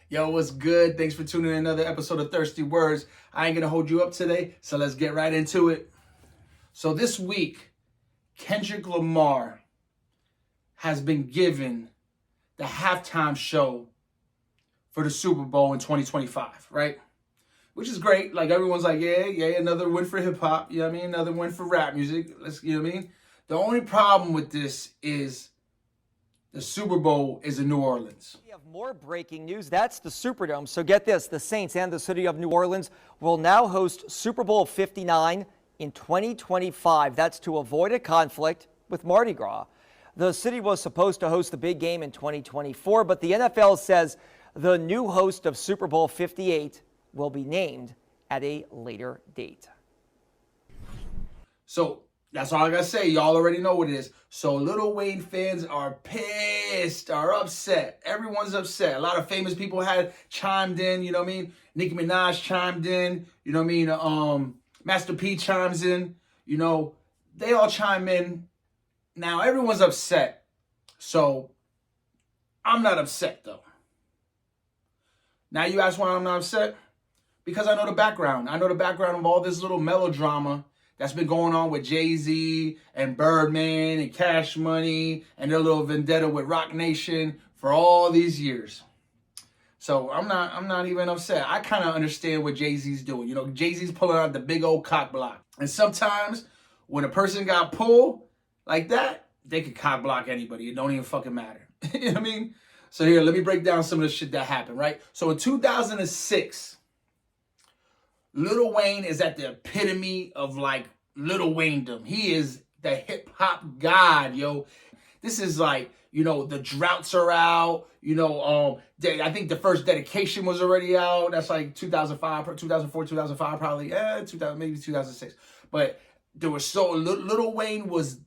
Yo, what's good? Thanks for tuning in another episode of Thirsty Words. I ain't gonna hold you up today, so let's get right into it. So this week, Kendrick Lamar has been given the halftime show for the Super Bowl in 2025, right? Which is great. Like everyone's like, yeah, another win for hip hop. You know what I mean? Another win for rap music. You know what I mean? The only problem with this is the Super Bowl is in New Orleans. We have more breaking news. That's the Superdome. So get this, the Saints and the city of New Orleans will now host Super Bowl 59 in 2025. That's to avoid a conflict with Mardi Gras. The city was supposed to host the big game in 2024, but the NFL says the new host of Super Bowl 58 will be named at a later date. So that's all I gotta say. Y'all already know what it is. So Lil Wayne fans are pissed, are upset. Everyone's upset. A lot of famous people had chimed in, you know what I mean? Nicki Minaj chimed in, you know what I mean? Master P chimes in, you know, they all chime in. Now everyone's upset. So I'm not upset though. Now you ask why I'm not upset? Because I know the background. I know the background of all this little melodrama that's been going on with Jay-Z and Birdman and Cash Money and their little vendetta with Rock Nation for all these years. So I'm not even upset. I kind of understand what Jay-Z's doing. You know, Jay-Z's pulling out the big old cock block. And sometimes when a person got pulled like that, they could cock block anybody. It don't even fucking matter. You know what I mean? So here, let me break down some of the shit that happened, right? So in 2006, Lil Wayne is at the epitome of like Lil Wayne-dom. He is the hip hop god, yo. This is like, you know, the droughts are out. You know, I think the first dedication was already out. That's like 2005, 2004, 2005, probably. 2000, maybe 2006. But there was Lil Wayne was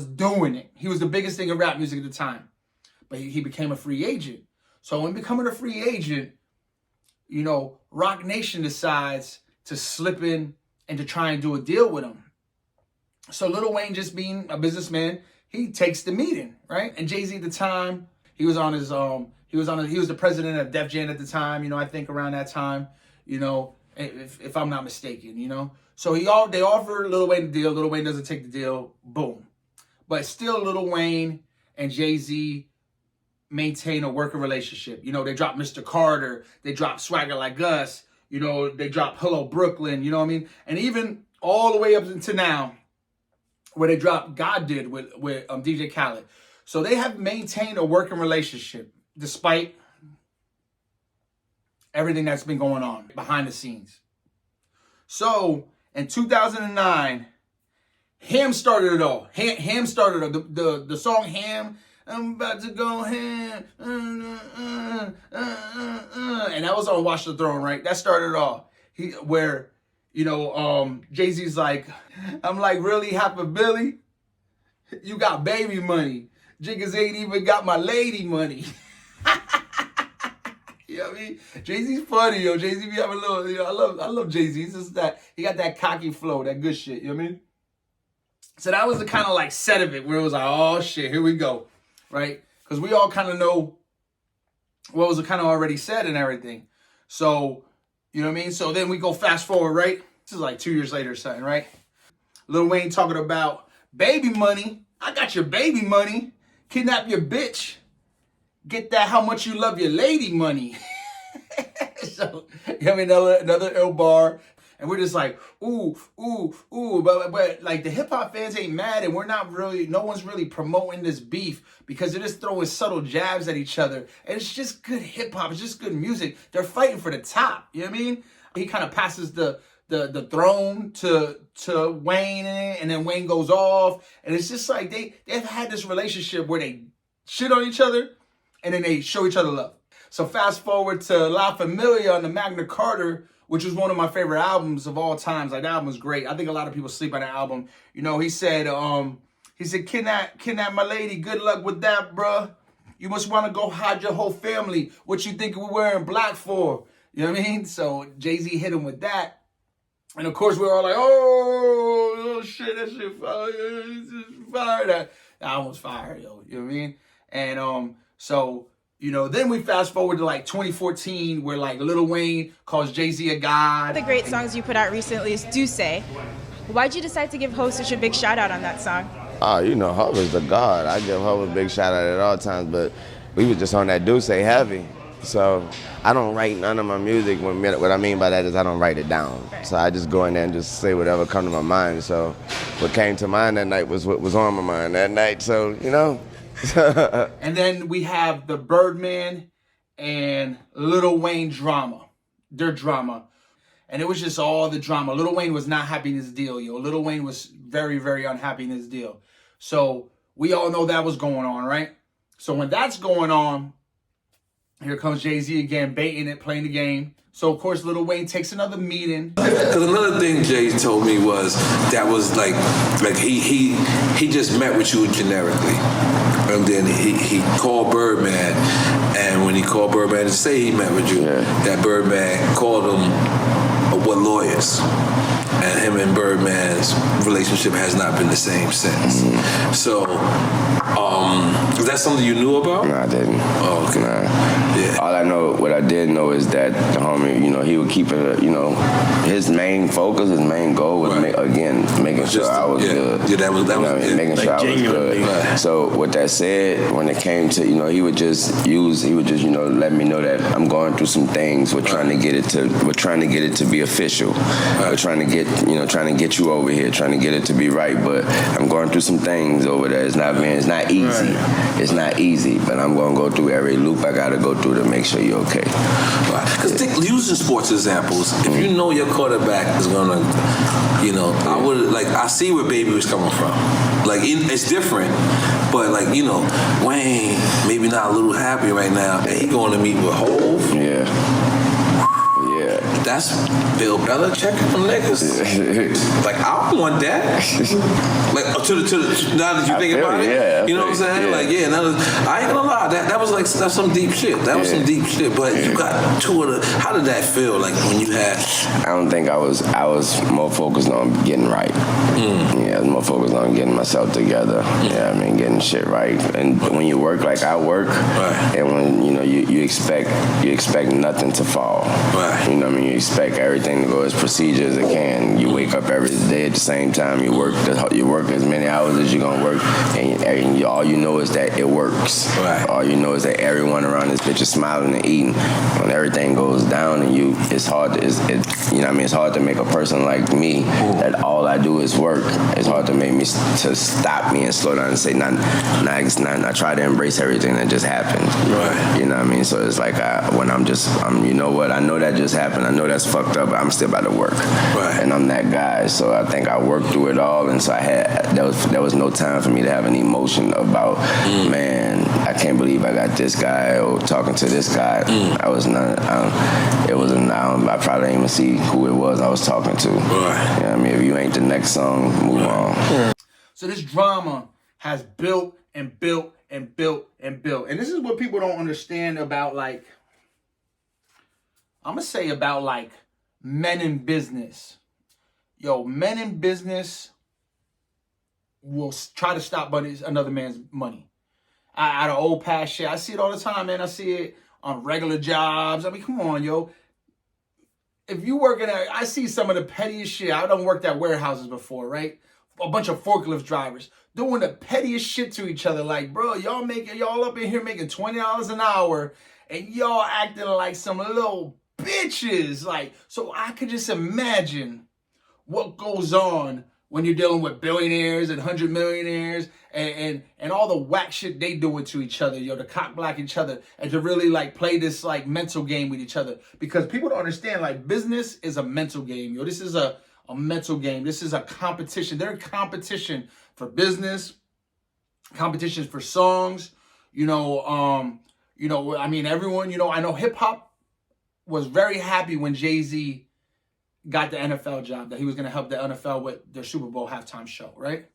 doing it. He was the biggest thing in rap music at the time. But he became a free agent. So in becoming a free agent, you know, Rock Nation decides to slip in and to try and do a deal with him. So Lil Wayne, just being a businessman, he takes the meeting, right? And Jay-Z at the time, he was the president of Def Jam at the time, you know, I think around that time, you know, if I'm not mistaken, you know. So they offer Lil Wayne the deal. Lil Wayne doesn't take the deal. Boom. But still Lil Wayne and Jay-Z maintain a working relationship. You know, they drop Mr. Carter, they drop Swagger Like Us, you know, they drop Hello Brooklyn, you know what I mean? And even all the way up to now, where they dropped God Did with DJ Khaled. So they have maintained a working relationship despite everything that's been going on behind the scenes. So in 2009, Ham started it all. Ham started it. The song Ham, I'm about to go ham, and that was on Watch the Throne, right? That started it all. Where, you know, Jay-Z's like, I'm like, really, Happy Billy? You got baby money. Jiggas ain't even got my lady money. You know what I mean? Jay-Z's funny, yo. Jay-Z be having a little, you know, I love Jay-Z. It's just that he got that cocky flow, that good shit, you know what I mean? So that was the kind of like set of it where it was like, oh shit, here we go. Right? Because we all kind of know what was kind of already said and everything. So, you know what I mean? So then we go fast forward, right? This is like 2 years later or something, right? Lil Wayne talking about baby money. I got your baby money. Kidnap your bitch. Get that how much you love your lady money. So, you know what I mean? Another ill bar. And we're just like, ooh. But like the hip hop fans ain't mad, and no one's really promoting this beef because they're just throwing subtle jabs at each other. And it's just good hip hop. It's just good music. They're fighting for the top. You know what I mean? He kind of passes the throne to Wayne, and then Wayne goes off. And it's just like they've had this relationship where they shit on each other and then they show each other love. So fast forward to La Familia on the Magna Carta, which was one of my favorite albums of all times. Like, that album was great. I think a lot of people sleep on that album. You know, he said, kidnap my lady. Good luck with that, bruh. You must want to go hide your whole family. What you think we're wearing black for? You know what I mean? So Jay-Z hit him with that. And of course, we're all like, oh shit, that shit fire. That album's fire, yo. You know what I mean? And so You know, then we fast forward to like 2014 where like Lil Wayne calls Jay-Z a god. One of the great songs you put out recently is Do Say. Why'd you decide to give Ho such a big shout out on that song? Oh, you know, Ho is the god. I give Ho a big shout out at all times, but we was just on that Do Say heavy. So I don't write none of my music. What I mean by that is I don't write it down. So I just go in there and just say whatever comes to my mind. So what came to mind that night was what was on my mind that night. So, you know. And then we have the Birdman and Lil Wayne drama. Their drama. And it was just all the drama. Lil Wayne was not happy in his deal, yo. Lil Wayne was very, very unhappy in his deal. So we all know that was going on, right? So when that's going on, here comes Jay-Z again, baiting it, playing the game. So, of course, Lil Wayne takes another meeting. Because another thing Jay told me was that was like he just met with you generically. And then he called Birdman. And when he called Birdman to say he met with you, that Birdman called him what lawyers. And him and Birdman's relationship has not been the same since. So, is that something you knew about? No, I didn't. Oh, okay. Nah. Yeah. All I know, what I did know is that the homie, you know, he would keep it, you know, his main focus, his main goal was, making sure I was good. Yeah, that was making sure I was good. Right. So with that said, when it came to, you know, he would just, you know, let me know that I'm going through some things. We're trying to get it to be official. We're trying to get you over here, trying to get it to be right. But I'm going through some things over there. It's not easy. Right. It's not easy, but I'm going to go through every loop I got to go through to make sure you're okay. Because using sports examples, if you know your quarterback is going to, you know, I see where Baby was coming from. Like, it's different, but like, you know, Wayne maybe not a little happy right now, and he going to meet with Hov. Yeah. That's Bill Belichick and them niggas. Like, I don't want that. Like, now that you think about it, you know what I'm saying? Like, I ain't gonna lie, that's some deep shit. That was some deep shit. But you got two of the. How did that feel? Like when you had? I don't think I was more focused on getting right. Yeah, I was more focused on getting myself together. Yeah, I mean, getting shit right. And when you work like I work, and when you know you expect nothing to fall. Right. You know what I mean? You expect everything to go as procedure as it can. You wake up every day at the same time. You work as many hours as you're gonna work, and all you know is that it works. Right. All you know is that everyone around this bitch is smiling and eating. When everything goes down and it's hard to, you know what I mean? It's hard to make a person like me that all I do is work. It's hard to make me to stop me and slow down and say, I try to embrace everything that just happened. Right. You know what I mean? So it's like you know what? I know that just happened. I know that's fucked up, but I'm still about to work. Right. And I'm that guy. So I think I worked through it all, and so there was no time for me to have any emotion about, man, I can't believe I got this guy or talking to this guy. I probably didn't even see who it was I was talking to. Right. You know what I mean? If you ain't the next song, move on. So this drama has built and built and built and built. And this is what people don't understand about, like, I'm going to say about, like, men in business. Yo, men in business will try to stop another man's money. Out of old past shit. I see it all the time, man. I see it on regular jobs. I mean, come on, yo. If you working at, I see some of the pettiest shit. I done worked at warehouses before, right? A bunch of forklift drivers doing the pettiest shit to each other. Like, bro, y'all up in here making $20 an hour, and y'all acting like some little bitches. Like, so I could just imagine what goes on when you're dealing with billionaires and 100 millionaires and all the whack shit they doing to each other, yo, to cock block each other and to really like play this like mental game with each other. Because people don't understand, like, business is a mental game, yo. This is a mental game. This is a competition. They're in competition for business, competitions for songs, I mean, everyone, I know hip hop was very happy when Jay-Z got the NFL job, that he was going to help the NFL with their Super Bowl halftime show, right?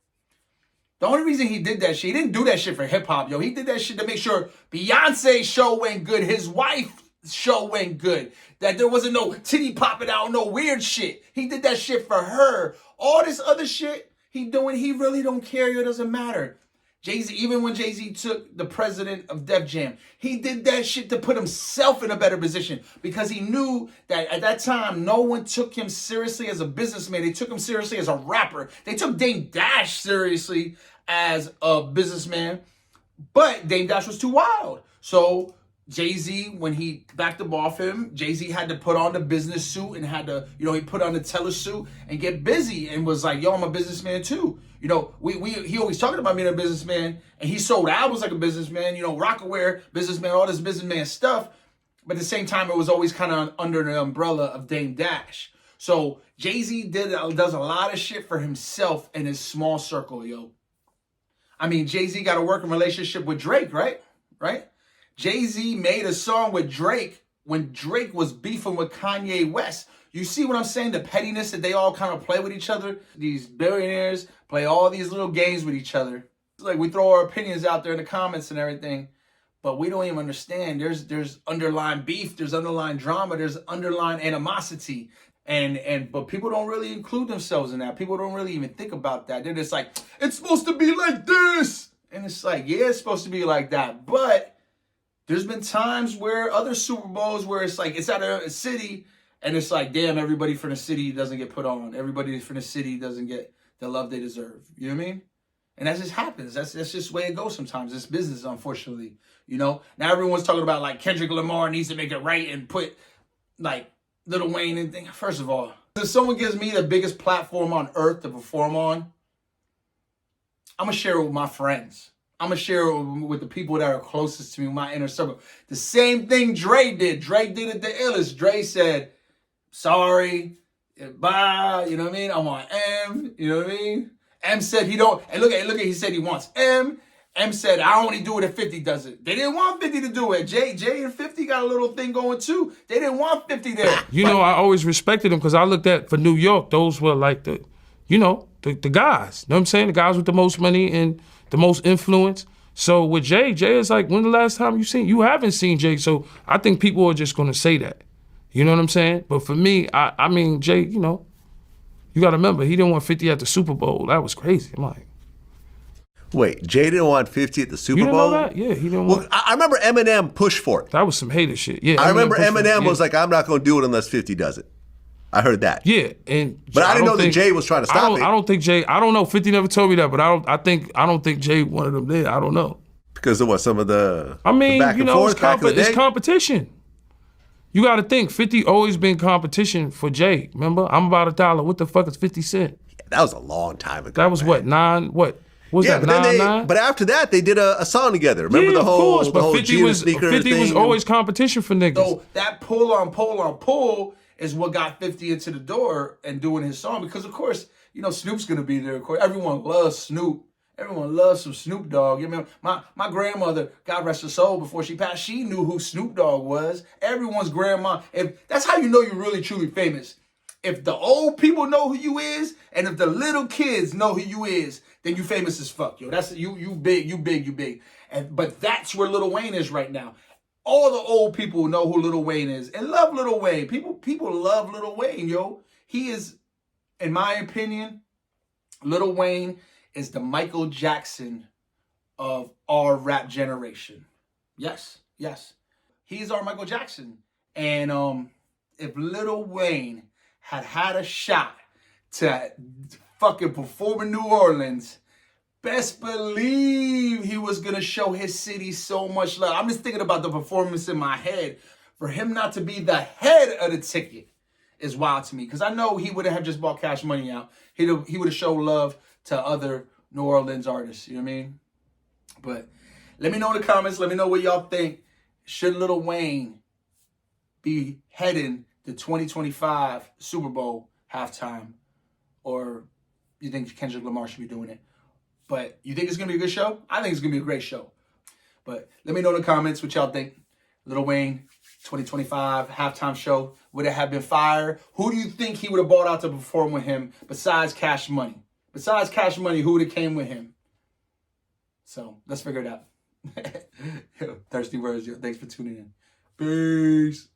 The only reason he did that shit, he didn't do that shit for hip-hop, yo. He did that shit to make sure Beyonce's show went good, his wife's show went good, that there wasn't no titty popping out, no weird shit. He did that shit for her. All this other shit he doing, he really don't care, yo. It doesn't matter. Jay-Z, even when Jay-Z took the president of Def Jam, he did that shit to put himself in a better position because he knew that at that time, no one took him seriously as a businessman. They took him seriously as a rapper. They took Dame Dash seriously as a businessman, but Dame Dash was too wild. So Jay-Z, when he backed up off him, Jay-Z had to put on the business suit and had to, he put on the teller suit and get busy and was like, yo, I'm a businessman too. He always talking about being a businessman, and he sold albums like a businessman, Rockaware, businessman, all this businessman stuff. But at the same time, it was always kind of under the umbrella of Dame Dash. So Jay-Z does a lot of shit for himself in his small circle, yo. I mean, Jay-Z got a working relationship with Drake, right? Jay-Z made a song with Drake when Drake was beefing with Kanye West. You see what I'm saying? The pettiness that they all kind of play with each other. These billionaires play all these little games with each other. It's like we throw our opinions out there in the comments and everything, but we don't even understand. There's underlying beef, there's underlying drama, there's underlying animosity. But people don't really include themselves in that. People don't really even think about that. They're just like, it's supposed to be like this. And it's like, yeah, it's supposed to be like that. But there's been times where other Super Bowls where it's like, it's at a city and it's like, damn, everybody from the city doesn't get put on. Everybody from the city doesn't get the love they deserve. You know what I mean? And that just happens. That's just the way it goes sometimes. It's business, unfortunately. Now everyone's talking about like Kendrick Lamar needs to make it right and put like Lil Wayne and thing. First of all, if someone gives me the biggest platform on earth to perform on, I'm going to share it with my friends. I'm going to share it with the people that are closest to me, my inner circle. The same thing Dre did. Dre did it the illest. Dre said, sorry, bye, you know what I mean? I want M, you know what I mean? M said he don't, and look at, he said he wants M. M said, I only do it if 50 does it. They didn't want 50 to do it. Jay and 50 got a little thing going too. They didn't want 50 there. I always respected them because I looked at, for New York, those were like the guys. You know what I'm saying? The guys with the most money and the most influence. So with Jay is like, when the last time you haven't seen Jay, so I think people are just gonna say that. You know what I'm saying? But for me, I mean, Jay, you gotta remember, he didn't want 50 at the Super Bowl. That was crazy. I'm like, wait, Jay didn't want 50 at the Super Bowl? You didn't know that? Yeah, he didn't want. I remember Eminem pushed for it. That was some hater shit. Yeah, I remember Eminem was like, I'm not going to do it unless 50 does it. I heard that. Yeah, but I didn't know that Jay was trying to stop it. I don't think Jay. I don't know. 50 never told me that, but I don't think Jay wanted them there. I don't know. Because of what? Some of the. I mean, back and forth, it's competition. You got to think. 50 always been competition for Jay. Remember, I'm about $1. What the fuck is 50 Cent? Yeah, that was a long time ago. That was what, 9? What? Was that 9? But after that, they did a song together. Remember the whole, of course, but 50 was always competition for niggas. So that pull is what got 50 into the door and doing his song. Because, of course, Snoop's going to be there. Of course, everyone loves Snoop. Everyone loves some Snoop Dogg. You know, my grandmother, God rest her soul, before she passed, she knew who Snoop Dogg was. Everyone's grandma. If that's how you know you're really, truly famous. If the old people know who you is, and if the little kids know who you is, then you famous as fuck, yo. That's you big. But that's where Lil Wayne is right now. All the old people know who Lil Wayne is and love Lil Wayne. People love Lil Wayne, yo. He is, in my opinion, Lil Wayne is the Michael Jackson of our rap generation. Yes. He's our Michael Jackson. And if Lil Wayne had a shot to fucking perform in New Orleans, best believe he was gonna show his city so much love. I'm just thinking about the performance in my head. For him not to be the head of the ticket is wild to me, because I know he wouldn't have just bought Cash Money out. He would have showed love to other New Orleans artists, you know what I mean? But let me know in the comments, let me know what y'all think. Should Lil Wayne be heading the 2025 Super Bowl halftime, or you think Kendrick Lamar should be doing it? But you think it's going to be a good show? I think it's going to be a great show. But let me know in the comments what y'all think. Lil Wayne, 2025 halftime show. Would it have been fire? Who do you think he would have bought out to perform with him besides Cash Money? Besides Cash Money, who would have came with him? So let's figure it out. Yo, thirsty words, yo. Thanks for tuning in. Peace.